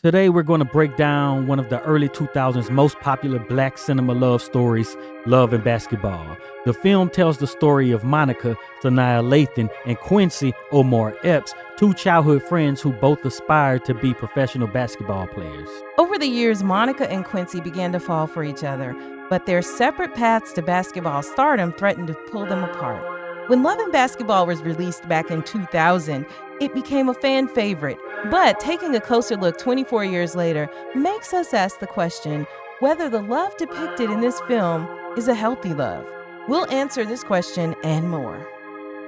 Today, we're going to break down one of the early 2000s most popular black cinema love stories, Love and Basketball. The film tells the story of Monica, Sanaya Lathan, and Quincy Omar Epps, two childhood friends who both aspired to be professional basketball players. Over the years, Monica and Quincy began to fall for each other, but their separate paths to basketball stardom threatened to pull them apart. When Love and Basketball was released back in 2000, it became a fan favorite. But taking a closer look 24 years later makes us ask the question whether the love depicted in this film is a healthy love. We'll answer this question and more.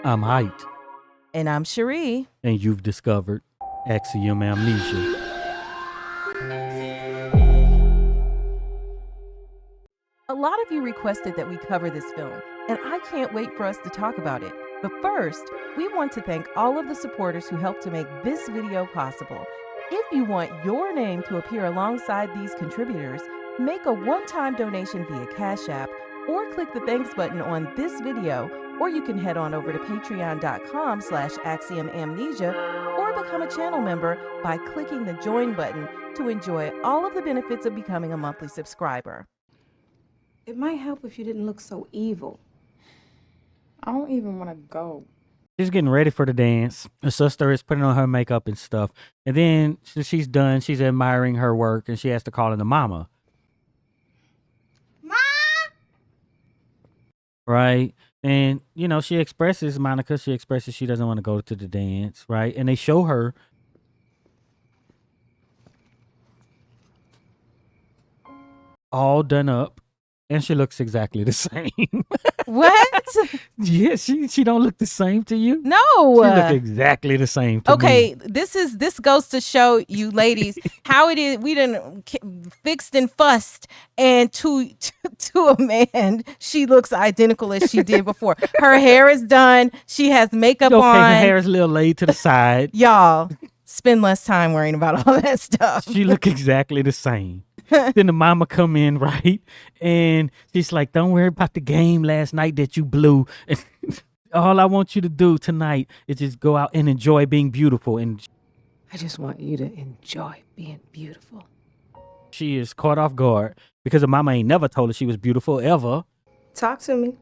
I'm Heit. And I'm Cheri. And you've discovered Axiom Amnesia. A lot of you requested that we cover this film, and I can't wait for us to talk about it. But first, we want to thank all of the supporters who helped to make this video possible. If you want your name to appear alongside these contributors, make a one-time donation via Cash App or click the thanks button on this video, or you can head on over to patreon.com/AxiomAmnesia or become a channel member by clicking the join button to enjoy all of the benefits of becoming a monthly subscriber. It might help if you didn't look so evil. I don't even want to go. She's getting ready for the dance. Her sister is putting on her makeup and stuff. And then she's done. She's admiring her work, and she has to call in the mama. Ma! Right? And, Monica, she expresses she doesn't want to go to the dance, right? And they show her all done up, and she looks exactly the same. What? Yeah, she don't look the same to you. No. She look exactly the same to me. Okay, this goes to show you ladies how it is. We done fixed and fussed, and to a man, she looks identical as she did before. Her hair is done. She has makeup on. Her hair is a little laid to the side. Y'all, spend less time worrying about all that stuff. She look exactly the same. Then the mama come in, right? And she's like, don't worry about the game last night that you blew. All I want you to do tonight is just go out and enjoy being beautiful. And I just want you to enjoy being beautiful. she is caught off guard because her mama ain't never told her she was beautiful ever. Talk to me.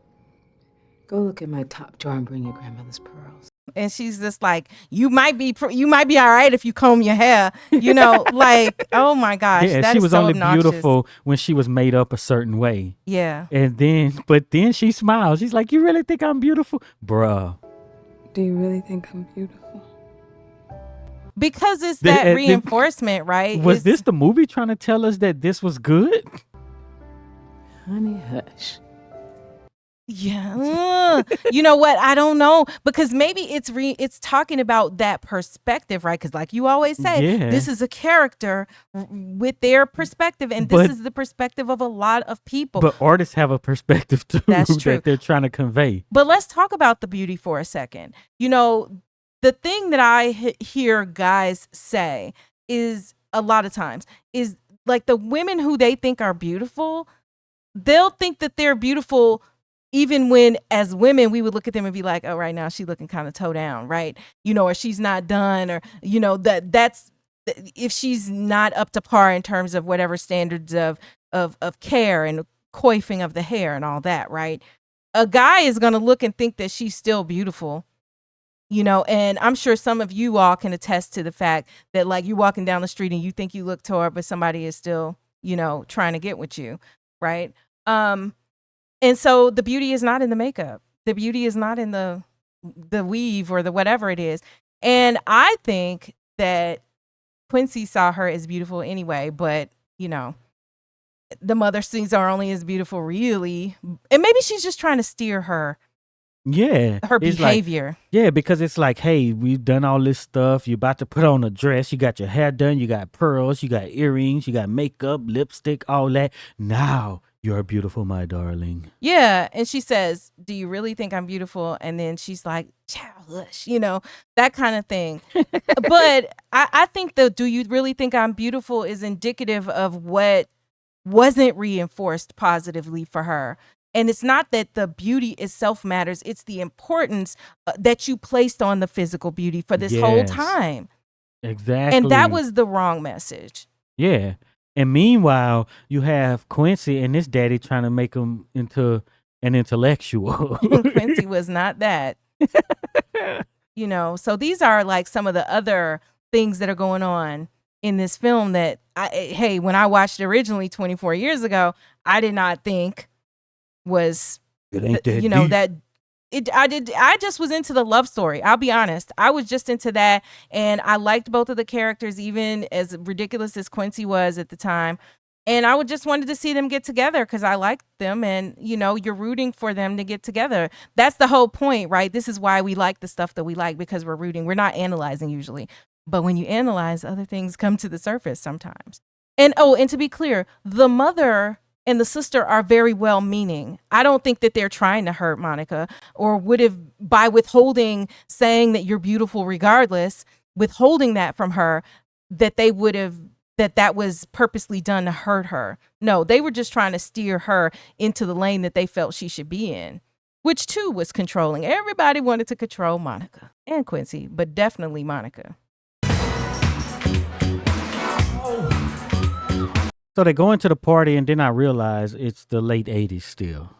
Go look at my top drawer and bring your grandmother's pearls. And she's just like, you might be all right if you comb your hair, like, oh my gosh. Yeah, that she is was so only obnoxious. beautiful when she was made up a certain way. Yeah. But then she smiles. She's like, you really think I'm beautiful? Bruh. Do you really think I'm beautiful? Because it's that reinforcement, right? Was this the movie trying to tell us that this was good? Honey, hush. Yeah. You know what? I don't know, because maybe it's talking about that perspective, right? Because like you always say, this is a character with their perspective, and this is the perspective of a lot of people. But artists have a perspective too. That's true. That they're trying to convey. But let's talk about the beauty for a second. The thing that I hear guys say is a lot of times is like the women who they think are beautiful, they'll think that they're beautiful even when, as women, we would look at them and be like, oh, right now she's looking kind of toe down, right? Or she's not done, or, that's if she's not up to par in terms of whatever standards of care and coiffing of the hair and all that, right? A guy is going to look and think that she's still beautiful, and I'm sure some of you all can attest to the fact that, like, you're walking down the street and you think you look toward, but somebody is still, trying to get with you, right? And so the beauty is not in the makeup. The beauty is not in the weave or the whatever it is. And I think that Quincy saw her as beautiful anyway, but, the mother sees her only as beautiful, really. And maybe she's just trying to steer her. Yeah. Her behavior. Because it's like, hey, we've done all this stuff. You're about to put on a dress. You got your hair done. You got pearls. You got earrings. You got makeup, lipstick, all that. Now you're beautiful, my darling. Yeah. And she says, do you really think I'm beautiful? And then she's like, child, hush, that kind of thing. But I think the do you really think I'm beautiful is indicative of what wasn't reinforced positively for her. And it's not that the beauty itself matters. It's the importance that you placed on the physical beauty for this whole time. Exactly. And that was the wrong message. Yeah. And meanwhile, you have Quincy and his daddy trying to make him into an intellectual. Quincy was not that. So these are like some of the other things that are going on in this film that when I watched it originally 24 years ago, I did not think was It ain't that deep. I just was into the love story. I'll be honest. I was just into that, and I liked both of the characters, even as ridiculous as Quincy was at the time. And I would just wanted to see them get together because I liked them, and you're rooting for them to get together. That's the whole point, right? This is why we like the stuff that we like, because we're rooting. We're not analyzing usually, but when you analyze, other things come to the surface sometimes. And to be clear, the mother and the sister are very well-meaning. I don't think that they're trying to hurt Monica, or would have, by withholding saying that you're beautiful regardless, withholding that from her, that they would have, that was purposely done to hurt her. No, they were just trying to steer her into the lane that they felt she should be in, which too was controlling. Everybody wanted to control Monica and Quincy, but definitely Monica. So they go into the party, and then I realize it's the late 80s still.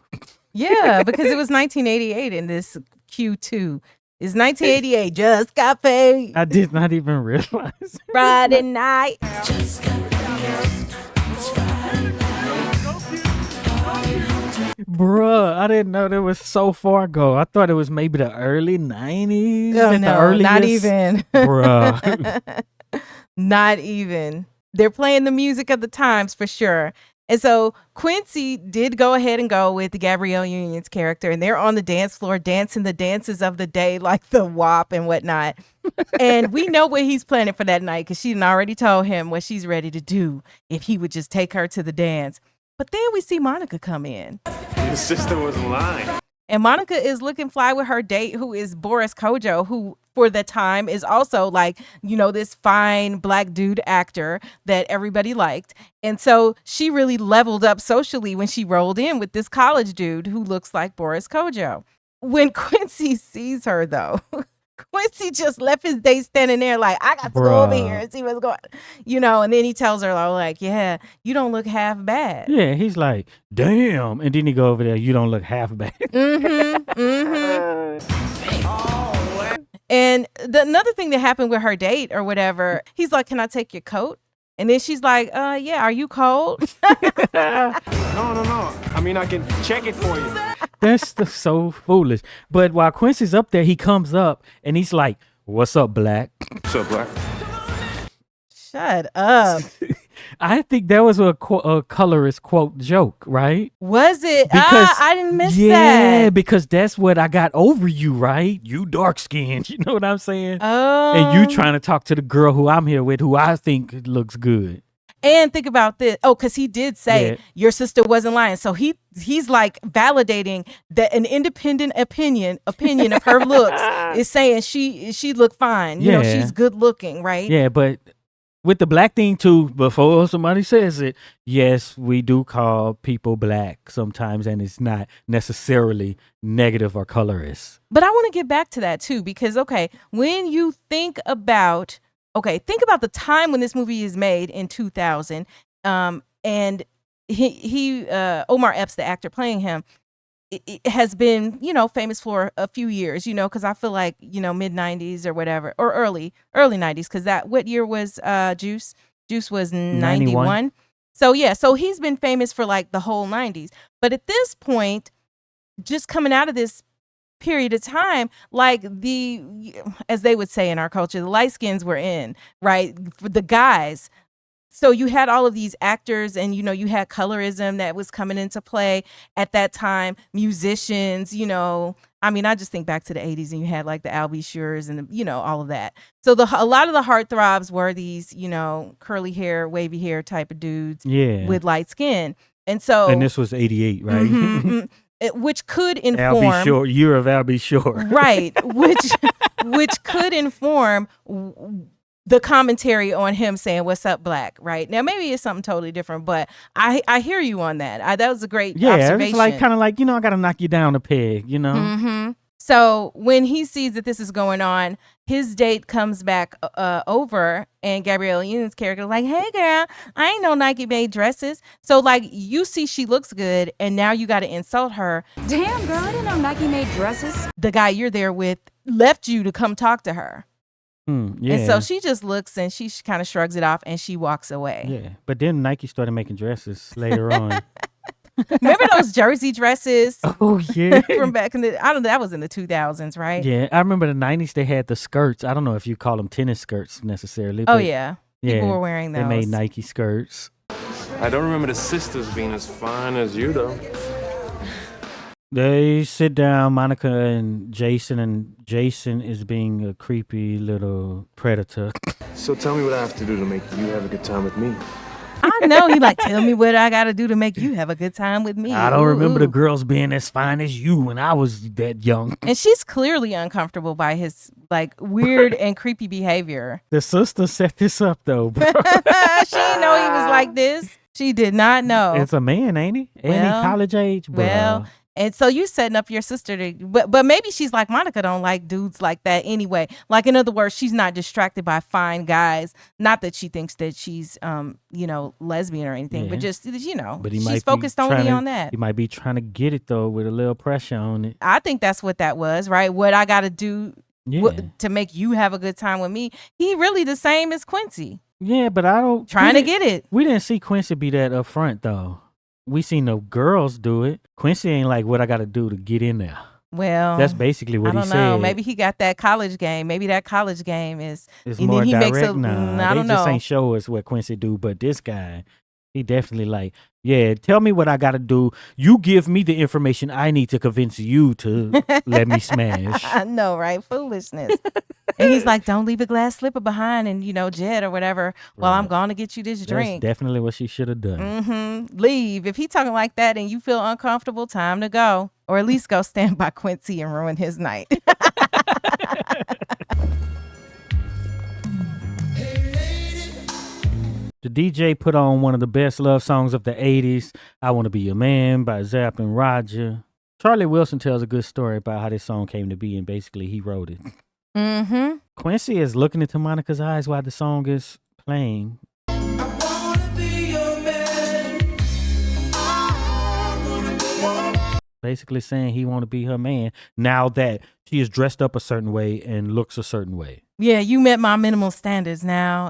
Yeah, because it was 1988 in this Q2. It's 1988. Just got paid. I did not even realize. Friday night. Bruh, I didn't know that was so far ago. I thought it was maybe the early 90s. Oh, the no, earliest. not even. Bruh. Not even. They're playing the music of the times for sure. And so Quincy did go ahead and go with Gabrielle Union's character, and they're on the dance floor dancing the dances of the day, like the WAP and whatnot. And we know what he's planning for that night, because she had already told him what she's ready to do if he would just take her to the dance. But then we see Monica come in. Your sister was lying. And Monica is looking fly with her date, who is Boris Kodjoe, who for the time is also like, this fine black dude actor that everybody liked. And so she really leveled up socially when she rolled in with this college dude who looks like Boris Kodjoe. When Quincy sees her, though, Quincy just left his date standing there like, I got to go over here and see what's going on. And then he tells her, like, yeah, you don't look half bad. Yeah, he's like, damn. And then he go over there, you don't look half bad. And another thing that happened with her date or whatever, he's like, can I take your coat? And then she's like, yeah, are you cold? No. I mean, I can check it for you. That's so foolish. But while Quincy's up there, he comes up and he's like, what's up, Black? What's up, Black? Shut up. I think that was a colorist quote joke, right? Was it? Because, I didn't miss that. Yeah, because that's what I got over you, right? You dark skinned. You know what I'm saying? Oh. And you trying to talk to the girl who I'm here with, who I think looks good. And think about this. Oh, because he did say your sister wasn't lying. So he's like validating that an independent opinion of her looks is saying she looked fine. You know, she's good looking, right? Yeah, but with the black thing too, before somebody says it, yes, we do call people black sometimes, and it's not necessarily negative or colorist. But I want to get back to that too, because when you think about the time when this movie is made in 2000, and he Omar Epps, the actor playing him, it has been, famous for a few years, because I feel like, mid 90s or whatever, or early 90s, because what year was Juice? Juice was 91. So yeah, so he's been famous for like the whole 90s. But at this point, just coming out of this period of time, like as they would say in our culture, the light skins were in, right? For the guys. So you had all of these actors, and you had colorism that was coming into play at that time. Musicians, I just think back to the 80s, and you had like the Al B. Sures and all of that. So a lot of the heartthrobs were these, curly hair, wavy hair type of dudes, with light skin. And this was 88, right? Mm-hmm. Which could inform Al B. Shore, year of Al B. Shore, right? Which could inform the commentary on him saying "What's up, Black?" Right now, maybe it's something totally different, but I hear you on that. That was a great observation. It's like kind of like I got to knock you down a peg, Mm-hmm. So when he sees that this is going on, his date comes back over, and Gabrielle Union's character like, "Hey girl, I ain't know Nike made dresses." So like you see she looks good, and now you got to insult her. Damn, girl, I didn't know Nike made dresses. The guy you're there with left you to come talk to her. Yeah. And so she just looks and she kind of shrugs it off and she walks away. Yeah. But then Nike started making dresses later on. Remember those jersey dresses? Oh, yeah. From back in the, I don't know, that was in the 2000s, right? Yeah. I remember the 90s, they had the skirts. I don't know if you call them tennis skirts necessarily. Oh, but yeah. People were wearing those. They made Nike skirts. I don't remember the sisters being as fine as you, though. They sit down, Monica and Jason is being a creepy little predator. So tell me what I have to do to make you have a good time with me. I know. He like, tell me what I got to do to make you have a good time with me. I don't remember the girls being as fine as you when I was that young. And she's clearly uncomfortable by his like weird and creepy behavior. The sister set this up though, bro. She didn't know he was like this. She did not know. It's a man, ain't he? Ain't he college age? Bro. Well, and so you setting up your sister to, but maybe she's like, Monica don't like dudes like that anyway. Like, in other words, she's not distracted by fine guys. Not that she thinks that she's, lesbian or anything, but just, but she's focused only on that. He might be trying to get it though with a little pressure on it. I think that's what that was, right? What I got to do to make you have a good time with me. He really the same as Quincy. Yeah, but I don't. Trying to get it. We didn't see Quincy be that upfront though. We seen the girls do it. Quincy ain't like, what I got to do to get in there. Well, that's basically what he said. I don't know. Maybe he got that college game. Maybe that college game is more he direct. Makes a, I don't know. They just ain't show us what Quincy do. But this guy, he definitely like, yeah, tell me what I got to do. You give me the information I need to convince you to let me smash. I know, right? Foolishness. And he's like, don't leave a glass slipper behind and, jet or whatever while I'm going to get you this drink. That's definitely what she should have done. Mm-hmm. Leave. If he talking like that and you feel uncomfortable, time to go. Or at least go stand by Quincy and ruin his night. The DJ put on one of the best love songs of the 80s, I Want to Be Your Man by Zapp and Roger. Charlie Wilson tells a good story about how this song came to be, and basically he wrote it. Mm-hmm. Quincy is looking into Monica's eyes while the song is playing. Basically saying he want to be her man now that she is dressed up a certain way and looks a certain way. Yeah, you met my minimal standards now,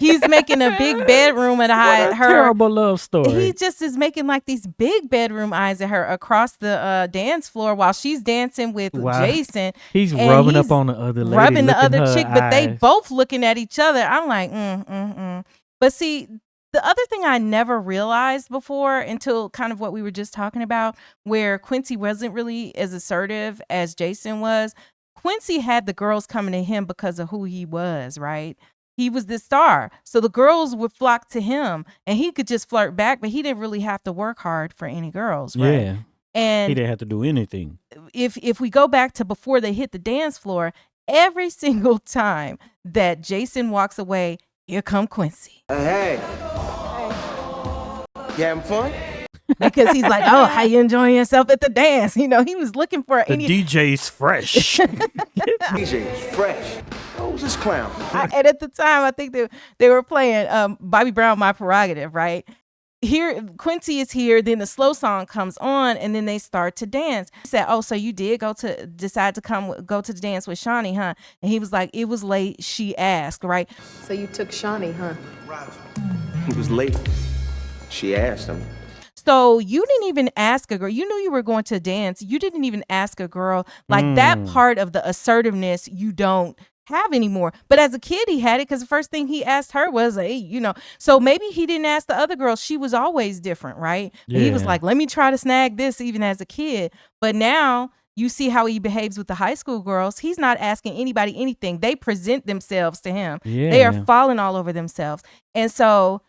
He's making a big bedroom at her. Terrible love story. He just is making like these big bedroom eyes at her across the dance floor while she's dancing with Jason. He's rubbing up on the other lady. Rubbing the other chick, eyes. But they both looking at each other. I'm like, But see, the other thing I never realized before until kind of what we were just talking about, where Quincy wasn't really as assertive as Jason was. Quincy had the girls coming to him because of who he was, right? He was the star. So the girls would flock to him and he could just flirt back, but he didn't really have to work hard for any girls, right? Yeah. And he didn't have to do anything. If we go back to before they hit the dance floor, every single time that Jason walks away, here come Quincy. Hey. You having fun? Because he's like, oh, how you enjoying yourself at the dance? He was looking for the DJ's fresh. DJ's fresh. Who's this clown? And at the time, I think they were playing Bobby Brown, My Prerogative, right? Here, Quincy is here, then the slow song comes on, and then they start to dance. He said, oh, so you did decide to go to the dance with Shawnee, huh? And he was like, it was late, she asked, right? So you took Shawnee, huh? He was late. She asked him. So you didn't even ask a girl. You knew you were going to dance. You didn't even ask a girl. Like that part of the assertiveness you don't have anymore. But as a kid, he had it because the first thing he asked her was, hey, So maybe he didn't ask the other girls. She was always different, right? Yeah. He was like, let me try to snag this even as a kid. But now you see how he behaves with the high school girls. He's not asking anybody anything. They present themselves to him. Yeah. They are falling all over themselves. And so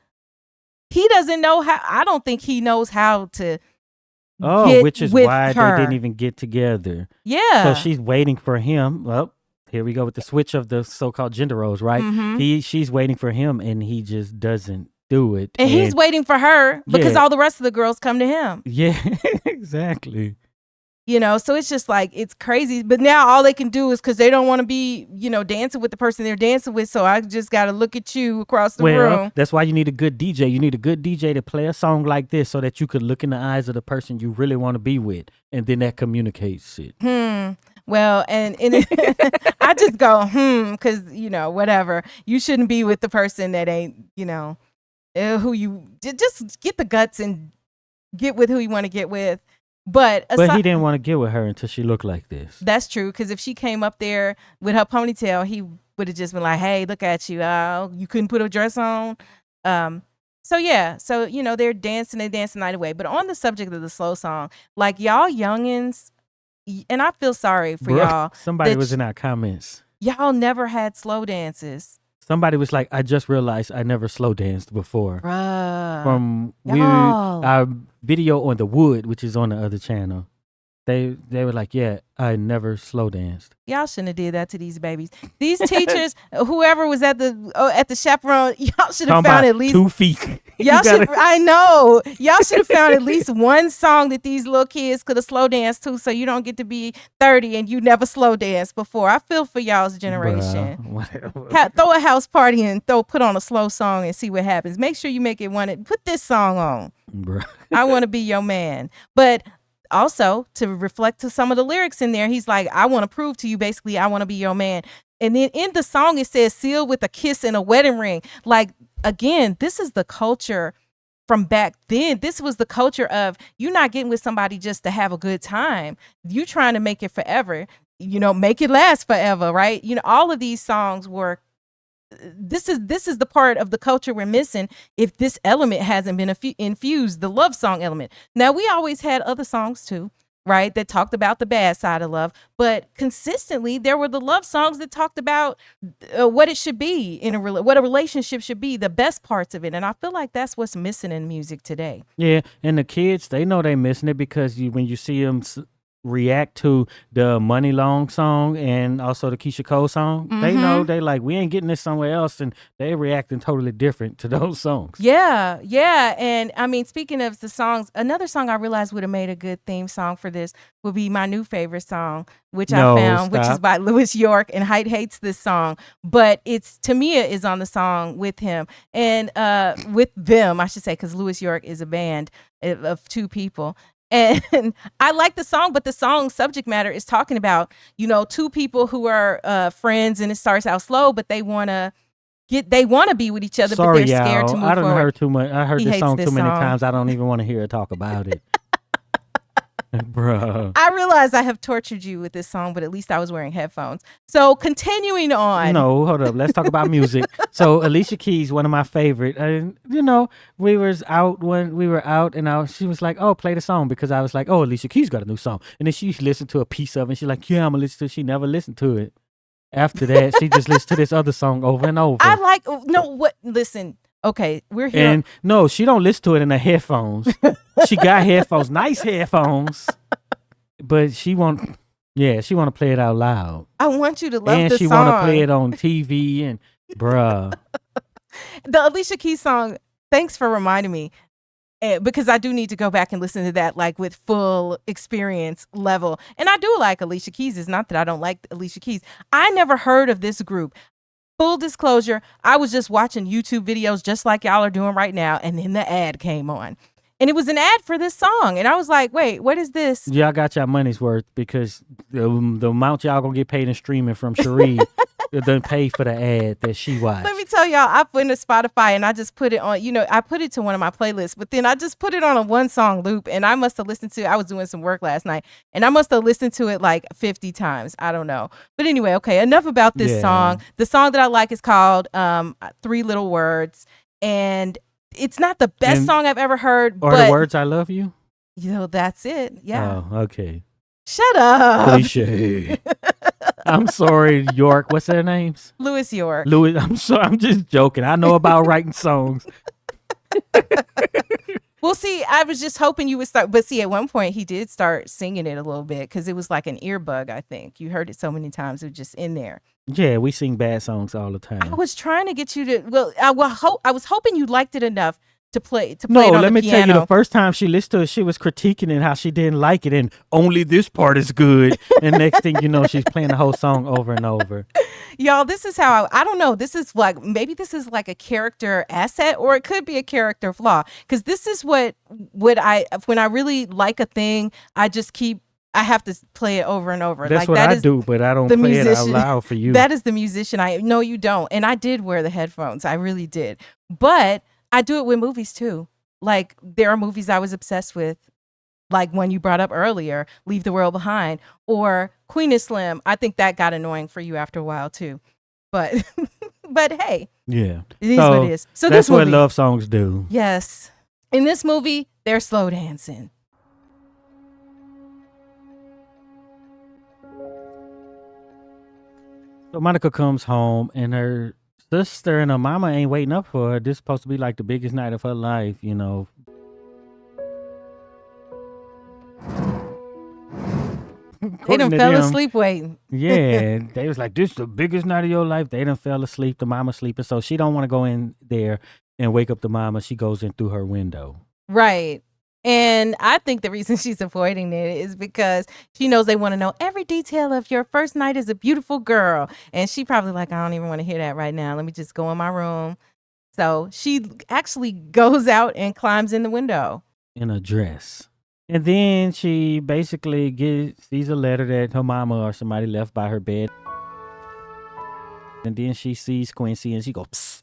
he doesn't know how. I don't think he knows how to. Oh, which is why they didn't even get together. Yeah. So she's waiting for him. Well, here we go with the switch of the so-called gender roles, right? Mm-hmm. She's waiting for him, and he just doesn't do it. And he's waiting for her because all the rest of the girls come to him. Yeah, exactly. You know, so it's just like, it's crazy. But now all they can do is, because they don't want to be, you know, dancing with the person they're dancing with. So I just got to look at you across the room. That's why you need a good DJ. You need a good DJ to play a song like this so that you could look in the eyes of the person you really want to be with. And then that communicates it. Well, and I just go, because, you know, whatever. You shouldn't be with the person that ain't, you know, who you just get the guts and get with who you want to get with. But he didn't want to get with her until she looked like this. That's true. Because if she came up there with her ponytail, he would have just been like, hey, look at you. You couldn't put a dress on. So, yeah. So, you know, they're dancing the night away. But on the subject of the slow song, like, y'all youngins, and I feel sorry for y'all. Somebody was in our comments. Y'all never had slow dances. Somebody was like, I just realized I never slow danced before. Bruh. From Y'all. our video on the wood, which is on the other channel. They were like, yeah, I never slow danced. Y'all shouldn't have did that to these babies. These teachers, whoever was at the chaperone, y'all should have found at least 2 feet. I know. Y'all should have found at least one song that these little kids could have slow danced to, so you don't get to be 30 and you never slow danced before. I feel for y'all's generation. Throw a house party and put on a slow song and see what happens. Make sure you make it put this song on. Bruh. I want to be your man. But also, to reflect to some of the lyrics in there, he's like, I want to prove to you, basically, I want to be your man. And then in the song, it says, sealed with a kiss and a wedding ring. Like, again, this is the culture from back then. This was the culture of you not getting with somebody just to have a good time. You trying to make it forever, you know, make it last forever, right? You know, all of these songs were, this is the part of the culture we're missing if this element hasn't been infused, the love song element. Now, we always had other songs too, right, that talked about the bad side of love, but consistently there were the love songs that talked about what it should be what a relationship should be, the best parts of it. And I feel like that's what's missing in music today. Yeah, and the kids, they know they missing it because when you see them react to the Money Long song and also the Keisha Cole song, they know they like, we ain't getting this somewhere else, and they reacting totally different to those songs. Yeah. And I mean, speaking of the songs, another song I realized would have made a good theme song for this would be my new favorite song, which I found, which is by Louis York, and Heit hates this song, but it's Tamia is on the song with him and with them, I should say, because Louis York is a band of 2 people. And I like the song, but the song subject matter is talking about, you know, 2 people who are friends, and it starts out slow, but they want to be with each other, but they're scared to move forward. Heard too much. I heard this song too many times. I don't even want to hear her talk about it. Bro. I realize I have tortured you with this song, but at least I was wearing headphones. So continuing on. No, hold up. Let's talk about music. So Alicia Keys, one of my favorite. You know, we were out, and she was like, "Oh, play the song," because I was like, "Oh, Alicia Keys got a new song," and then she listened to a piece of it. And she's like, "Yeah, I'm gonna listen to it." She never listened to it. After that, she just listened to this other song over and over. Listen. Okay, we're here. And no, she don't listen to it in her headphones. She got headphones, nice headphones, but she want to play it out loud. I want you to love the song. And she want to play it on TV and bruh. The Alicia Keys song, thanks for reminding me, because I do need to go back and listen to that like with full experience level. And I do like Alicia Keys. It's not that I don't like Alicia Keys. I never heard of this group. Full disclosure, I was just watching YouTube videos just like y'all are doing right now, and then the ad came on. And it was an ad for this song. And I was like, wait, what is this? Y'all got y'all money's worth, because the amount y'all gonna get paid in streaming from Cheri doesn't pay for the ad that she watched. Let me tell y'all, I put into Spotify and I just put it on, you know, I put it to one of my playlists, but then I just put it on a 1-song loop, and I must have listened to, I was doing some work last night, and I must have listened to it like 50 times. I don't know. But anyway, okay, enough about this song. The song that I like is called 3 Little Words, and it's not the best song I've ever heard. Or the words, I love you? You know, that's it. Yeah. Oh, okay. Shut up. Cliche. I'm sorry, York. What's their names? Louis York. Louis. I'm sorry. I'm just joking. I know about writing songs. Well, see, I was just hoping you would start. But see, at one point he did start singing it a little bit because it was like an earbug, I think. You heard it so many times. It was just in there. Yeah, we sing bad songs all the time. I was trying to get you to, I was hoping you liked it enough to play it No, on let the me tell you, the piano. first time she listened to it, she was critiquing it, how she didn't like it, and only this part is good. And next thing you know, she's playing the whole song over and over. Y'all, this is how I don't know. This is like, maybe this is like a character asset, or it could be a character flaw. Because this is what when I really like a thing, I have to play it over and over. That's like what that I is do, but I don't the play it out musician. loud for you. That is the musician. I know you don't, and I did wear the headphones. I really did, but I do it with movies too. Like there are movies I was obsessed with, like one you brought up earlier, Leave the World Behind, or Queen is Slim. I think that got annoying for you after a while too, but but hey, Yeah. it is what it is. So that's this movie, what love songs do. yes, in this movie they're slow dancing. So Monica comes home and her sister and her mama ain't waiting up for her. This is supposed to be like the biggest night of her life, you know. They According done to fell them, asleep waiting. Yeah, they was like, this is the biggest night of your life. They done fell asleep. The mama sleeping. So she don't want to go in there and wake up the mama. She goes in through her window. Right. And I think the reason she's avoiding it is because she knows they want to know every detail of your first night as a beautiful girl. And she probably like, I don't even want to hear that right now. Let me just go in my room. So she actually goes out and climbs in the window. In a dress. And then she basically sees a letter that her mama or somebody left by her bed. And then she sees Quincy and she goes, psst,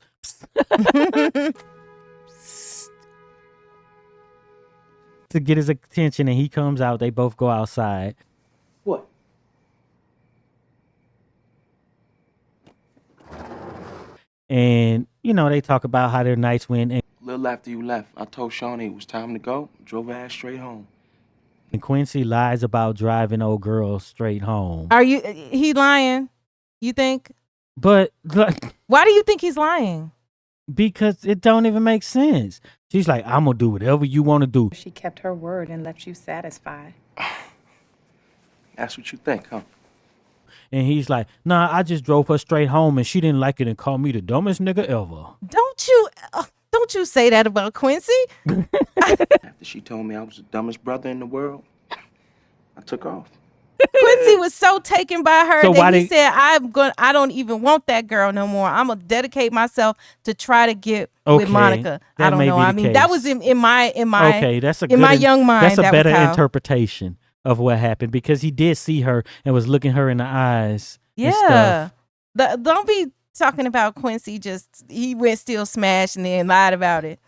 psst. Psst. To get his attention, and he comes out. They both go outside. What? And, you know, they talk about how their nights went. A little after you left, I told Shawnee it was time to go. Drove her ass straight home. And Quincy lies about driving old girls straight home. He lying? You think? But Why do you think he's lying? because it don't even make sense. She's like, I'm going to do whatever you want to do. She kept her word and left you satisfied. That's what you think, huh? And he's like, nah, I just drove her straight home and she didn't like it and called me the dumbest nigga ever. Don't you say that about Quincy? After she told me I was the dumbest brother in the world, I took off. Quincy was so taken by her So that he said, I don't even want that girl no more. I'm gonna dedicate myself to try to get with Monica. That I don't may know. be the I mean, case. that was in my Okay, that's in my young mind. That's a that better was how, interpretation of what happened, because he did see her and was looking her in the eyes. And yeah. stuff. Don't be talking about Quincy. He went still smashed and then lied about it.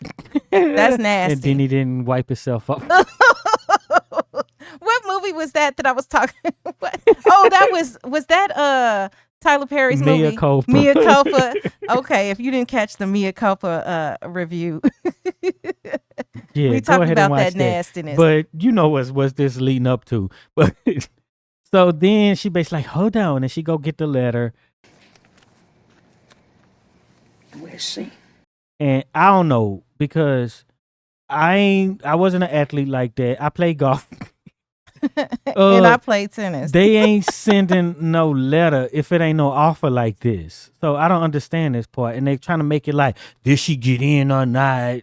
That's nasty. And then he didn't wipe himself off. What movie was that I was talking about? Oh, that was that Tyler Perry's Mia movie? Culpa. Mia Culpa. Okay, if you didn't catch the Mia Culpa review. Yeah, we go talked ahead about and watch that nastiness. But you know what's this leading up to. But so then she basically like, hold on, and she go get the letter. Where's she? And I don't know, because I wasn't an athlete like that. I play golf. And I play tennis. They ain't sending no letter if it ain't no offer like this. So I don't understand this part. And they trying to make it like, did she get in or not?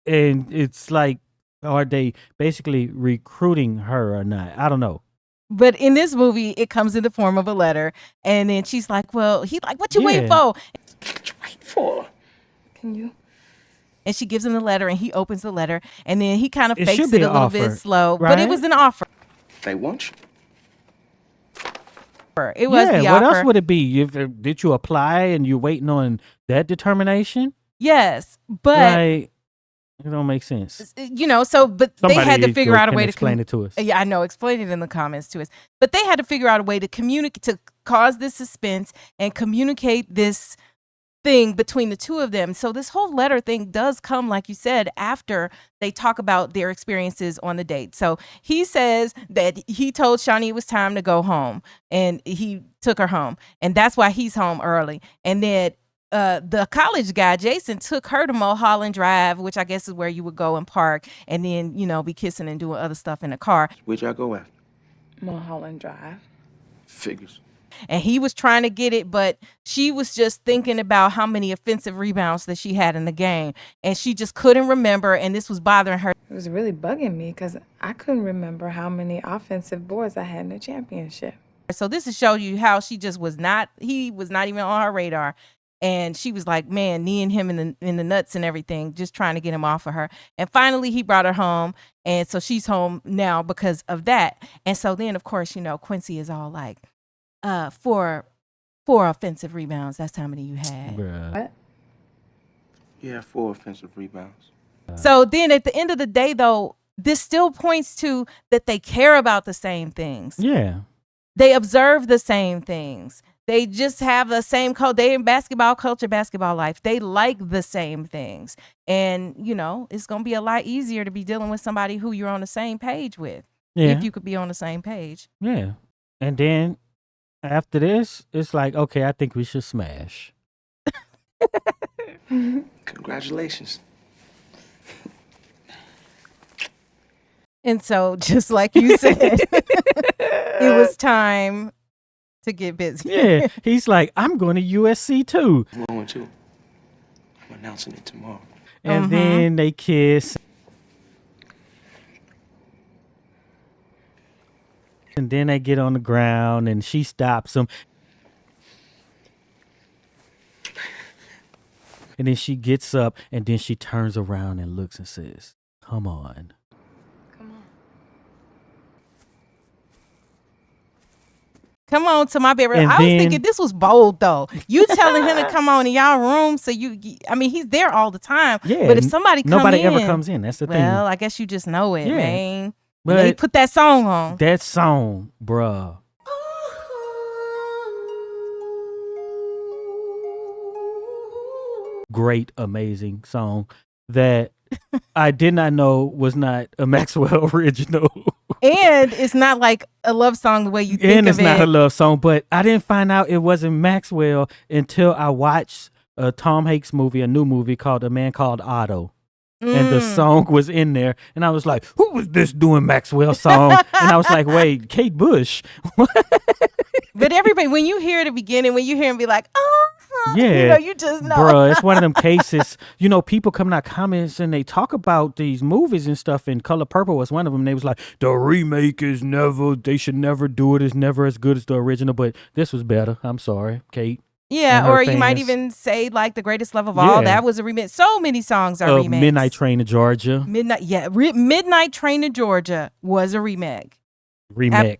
And it's like, are they basically recruiting her or not? I don't know. But in this movie, it comes in the form of a letter. And then she's like, well, he like, what you waiting for? What you waiting for? Can you? And she gives him the letter, and he opens the letter, and then he kind of It fakes should it be a an little bit offer, slow, but right? it was an offer. They want you. It was the what offer. else would it be? Did you apply and you're waiting on that determination? Yes, but Like, it don't make sense. but they had to figure out a way to explain it to us. Yeah, I know. Explain it in the comments to us. But they had to figure out a way to communicate, to cause this suspense and communicate this thing between the two of them. So this whole letter thing does come, like you said, after they talk about their experiences on the date. So he says that he told Shawnee it was time to go home, and he took her home, and that's why he's home early. And then the college guy, Jason, took her to Mulholland Drive, which I guess is where you would go and park, and then, be kissing and doing other stuff in the car. Where'd y'all go after? Mulholland Drive. Figures. and he was trying to get it, but she was just thinking about how many offensive rebounds that she had in the game, and she just couldn't remember, and this was bothering her. It was really bugging me because I couldn't remember how many offensive boards I had in the championship. So this is show you how he was not even on her radar. And she was like, man, kneeing him in the nuts and everything, just trying to get him off of her. And finally, he brought her home. And so she's home now because of that. And so then, of course, Quincy is all like, four offensive rebounds. That's how many you had. What? Yeah, 4 offensive rebounds. So then at the end of the day, though, this still points to that they care about the same things. Yeah. They observe the same things. They just have the same code. They in basketball culture, basketball life. They like the same things. And, it's going to be a lot easier to be dealing with somebody who you're on the same page with. Yeah. If you could be on the same page. Yeah. And then after this, it's like, okay, I think we should smash. Congratulations. And so, just like you said, it was time to get busy. Yeah. He's like, I'm going to USC too. I'm going to. I'm announcing it tomorrow. And then they kiss. And then they get on the ground and she stops him. And then she gets up and then she turns around and looks and says, come on. Come on to my bedroom. And I was then- thinking this was bold, though. You telling him to come on in y'all room, so he's there all the time. Yeah. But if somebody nobody ever comes in. That's the thing. well, I guess you just know it, Yeah. man. But They put that song on. that song, bruh. Great, amazing song that I did not know was not a Maxwell original. And it's not like a love song the way you think And of it's not it. a love song, but I didn't find out it wasn't Maxwell until I watched a Tom Hanks movie, a new movie called A Man Called Otto. And the song was in there. And I was like, who was this doing Maxwell's song? And I was like, wait, Kate Bush. But everybody, when you hear the beginning, when you hear him be like, Yeah. you just know. Bruh, it's one of them cases, people coming out comments and they talk about these movies and stuff, and Color Purple was one of them. They was like, the remake they should never do it. It's never as good as the original, but this was better. I'm sorry, Kate. Yeah, and her or you might fans. even say like The Greatest Love of All. Yeah. That was a remix. So many songs are remakes. Midnight Train to Georgia. Midnight Train to Georgia was a remake. Remake.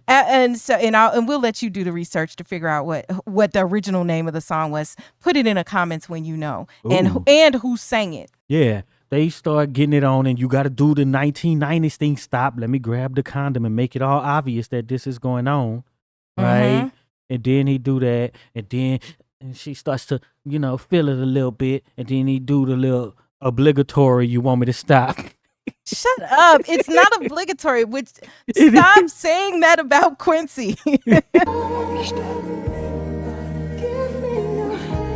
And we'll let you do the research to figure out what the original name of the song was. Put it in the comments when you know, Ooh. and who sang it. Yeah. They start getting it on, and you got to do the 1990s thing. Stop. Let me grab the condom and make it all obvious that this is going on. Right. And then he do that. And then she starts to, feel it a little bit. And then he do the little obligatory, you want me to stop. Shut up. It's not obligatory. It Stop is. saying that about Quincy.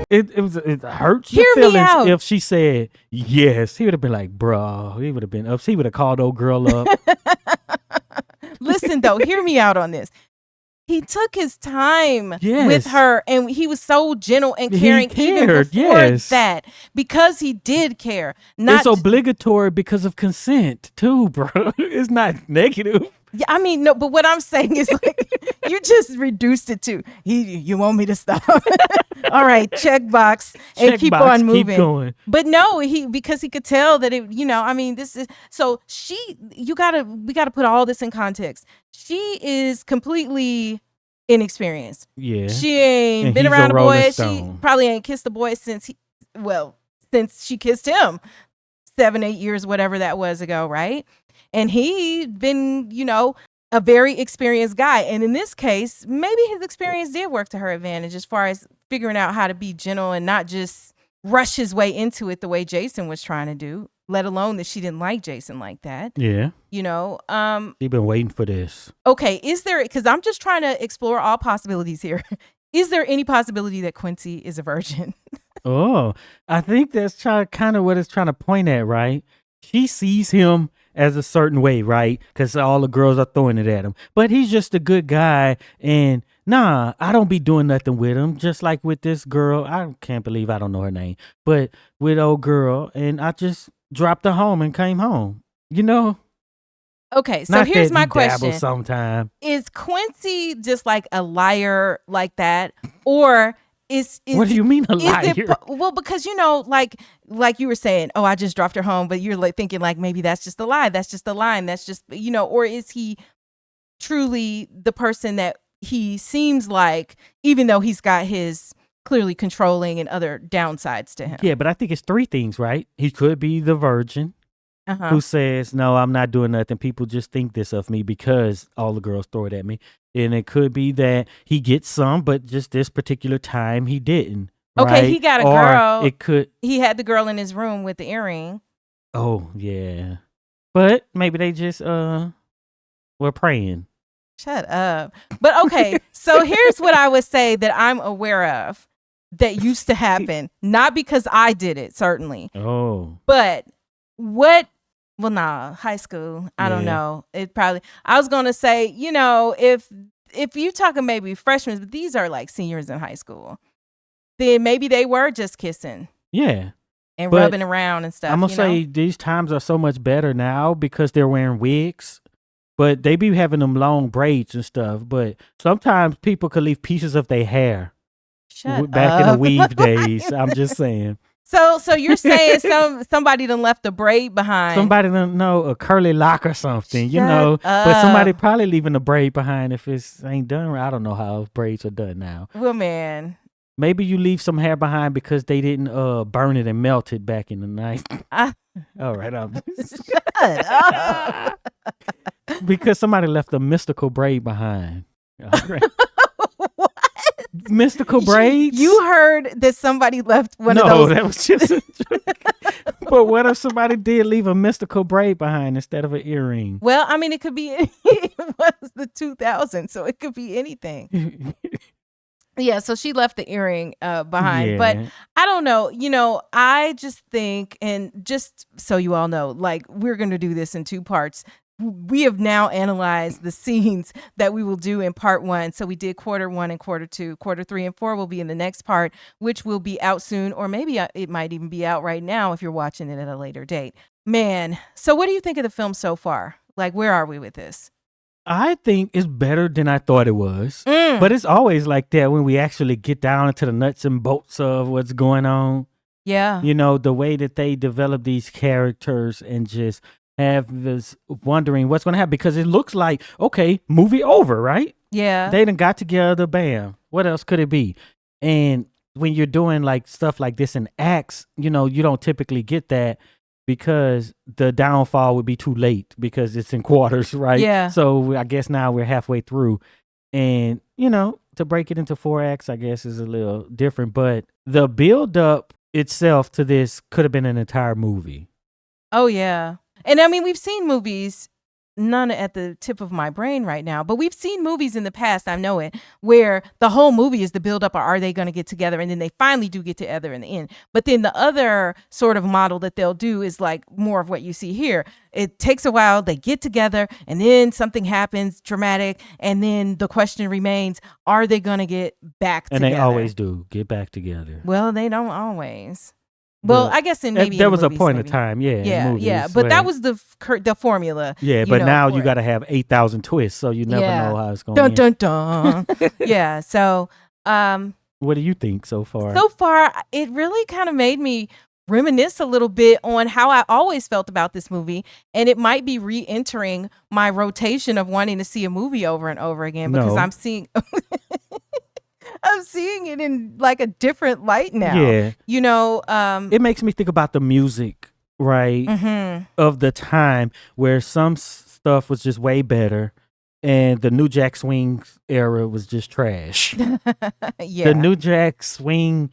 It hurts Hear your me feelings out. if she said yes. He would have been like, bro. He would have been up. He would have called old girl up. Listen, though, hear me out on this. He took his time Yes. with her, and he was so gentle and He caring even cared, before yes. that, because he did care. It's obligatory because of consent too, bro. It's not negative. Yeah, I mean, no, but what I'm saying is like, you just reduced it to, you want me to stop? All right, check box and Check keep box, on moving. keep going. But no, because he could tell that it, this is, so we gotta put all this in context. She is completely inexperienced. Yeah. She ain't And been he's around a a boy. Rolling She Stone. probably ain't kissed a boy since she kissed him 7-8 years, whatever that was ago, right? And he'd been, a very experienced guy. And in this case, maybe his experience did work to her advantage as far as figuring out how to be gentle and not just rush his way into it the way Jason was trying to do, let alone that she didn't like Jason like that. Yeah. She been waiting for this. Okay, because I'm just trying to explore all possibilities here. Is there any possibility that Quincy is a virgin? Oh, I think that's kind of what it's trying to point at, right? She sees him as a certain way, right? Because all the girls are throwing it at him. But he's just a good guy. And nah, I don't be doing nothing with him. Just like with this girl. I can't believe I don't know her name. But with old girl. And I just dropped her home and came home. You know? Okay, so Not here's that my he dabbles question. sometime. Is Quincy just like a liar like that? Or is What do you mean a is liar? well, because like you were saying, oh, I just dropped her home, but you're like thinking like maybe that's just a lie. That's just a line. That's just, or is he truly the person that he seems like, even though he's got his clearly controlling and other downsides to him? Yeah, but I think it's three things, right? He could be the virgin. Uh-huh. Who says, no, I'm not doing nothing. People just think this of me because all the girls throw it at me. And it could be that he gets some, but just this particular time he didn't. Okay, right? he got a Or girl. It could. He had the girl in his room with the earring. Oh, yeah. But maybe they just were praying. Shut up. But okay, so here's what I would say that I'm aware of that used to happen. Not because I did it, certainly. Oh. But high school. I don't Yeah. know. It probably, I was going to say, if you talking maybe freshmen, but these are like seniors in high school, then maybe they were just kissing Yeah. and But rubbing around and stuff. I'm going to say these times are so much better now because they're wearing wigs. But they be having them long braids and stuff. But sometimes people could leave pieces of their hair. Shut back in up. the weave days. I'm just saying. So you're saying somebody done left a braid behind. Somebody don't know a curly lock or something, Shut But somebody up. probably leaving a braid behind if it's ain't done. I don't know how braids are done now. Well, man. Maybe you leave some hair behind because they didn't burn it and melt it back in the night. All right, Shut up. because somebody left a mystical braid behind. All right. What? Mystical braids? You heard that somebody left one of No, those. that was just a joke. But what if somebody did leave a mystical braid behind instead of an earring? Well, I mean, it could be, it was the 2000s, so it could be anything. Yeah, so she left the earring behind. Yeah. But I don't know. I just think, and just so you all know, like, we're going to do this in two parts. We have now analyzed the scenes that we will do in part one. So we did quarter one and quarter two. Quarter 3 and 4 will be in the next part, which will be out soon, or maybe it might even be out right now if you're watching it at a later date. Man, so what do you think of the film so far? Like, where are we with this? I think it's better than I thought it was. Mm. But it's always like that when we actually get down into the nuts and bolts of what's going on. Yeah. The way that they develop these characters and just have this wondering what's going to happen because it looks like, okay, movie over, right? Yeah. They done got together, bam. What else could it be? And when you're doing like stuff like this in acts, you don't typically get that because the downfall would be too late because it's in quarters, right? Yeah. So I guess now we're halfway through. And, to break it into 4 acts, I guess is a little different. But the build up itself to this could have been an entire movie. Oh, yeah. And I mean, we've seen movies, none at the tip of my brain right now, but we've seen movies in the past, I know it, where the whole movie is the build up, or are they going to get together? And then they finally do get together in the end. But then the other sort of model that they'll do is like more of what you see here. It takes a while, they get together, and then something happens dramatic. And then the question remains, are they going to get back together? And they always do get back together. Well, they don't always. Well, I guess there was a point of time, yeah. Yeah, movies yeah. But where, that was the formula. Yeah, but now you got to have 8,000 twists, so you never know how it's going to Dun, dun, dun. Yeah, so... what do you think so far? So far, it really kind of made me reminisce a little bit on how I always felt about this movie. And it might be re-entering my rotation of wanting to see a movie over and over again because I'm seeing... I'm seeing it in like a different light now. Yeah. It makes me think about the music, right? Mm-hmm. Of the time where some stuff was just way better and the New Jack Swing era was just trash. Yeah. The New Jack Swing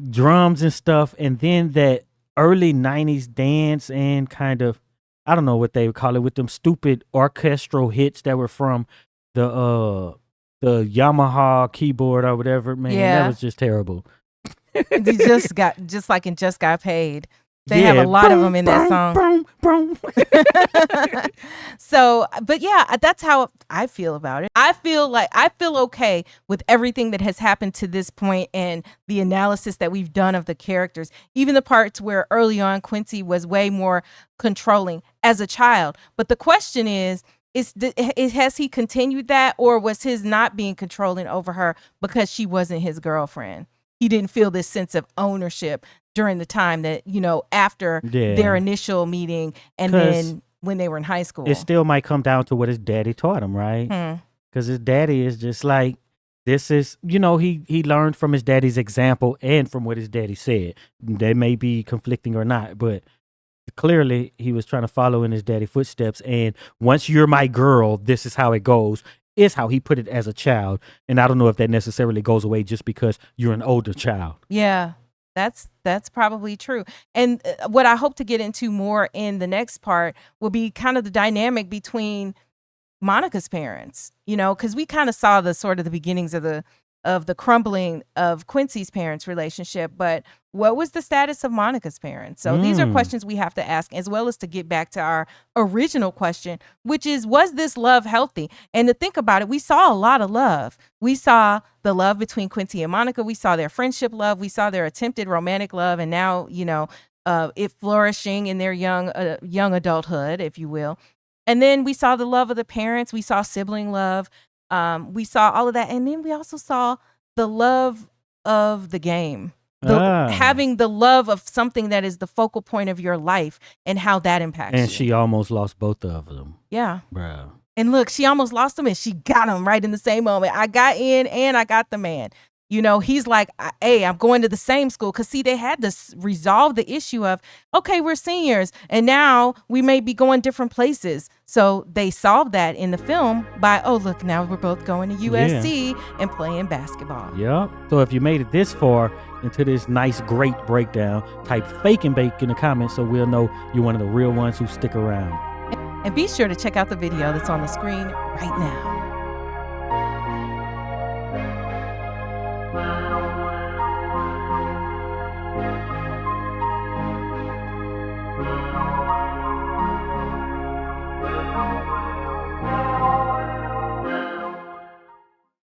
drums and stuff, and then that early 90s dance and kind of, I don't know what they would call it, with them stupid orchestral hits that were from the Yamaha keyboard or whatever, man. Yeah. That was just terrible. Just got paid. They have a lot of them in that song. Boom, boom. So, but yeah, that's how I feel about it. I feel okay with everything that has happened to this point and the analysis that we've done of the characters, even the parts where early on Quincy was way more controlling as a child. But the question is has he continued that, or was his not being controlling over her because she wasn't his girlfriend? He didn't feel this sense of ownership during the time that, after their initial meeting and then when they were in high school. It still might come down to what his daddy taught him, right? Because his daddy is just like, this is, he learned from his daddy's example and from what his daddy said. They may be conflicting or not, but clearly he was trying to follow in his daddy's footsteps. And once you're my girl, this is how it goes, is how he put it as a child. And I don't know if that necessarily goes away just because you're an older child. Yeah. That's probably true. And what I hope to get into more in the next part will be kind of the dynamic between Monica's parents, because we kind of saw the sort of the beginnings of the crumbling of Quincy's parents' relationship, but what was the status of Monica's parents? So these are questions we have to ask, as well as to get back to our original question, which is, was this love healthy? And to think about it, we saw a lot of love. We saw the love between Quincy and Monica. We saw their friendship love. We saw their attempted romantic love. And now, it flourishing in their young adulthood, if you will. And then we saw the love of the parents. We saw sibling love. We saw all of that. And then we also saw the love of the game. Having the love of something that is the focal point of your life and how that impacts you. And she almost lost both of them. Yeah. Bro. And look, she almost lost him and she got him right in the same moment. I got in and I got the man. He's like, hey, I'm going to the same school. Because, see, they had to resolve the issue of, okay, we're seniors. And now we may be going different places. So they solved that in the film by, oh, look, now we're both going to USC and playing basketball. Yep. So if you made it this far into this nice, great breakdown, type fake and bake in the comments so we'll know you're one of the real ones who stick around. And be sure to check out the video that's on the screen right now.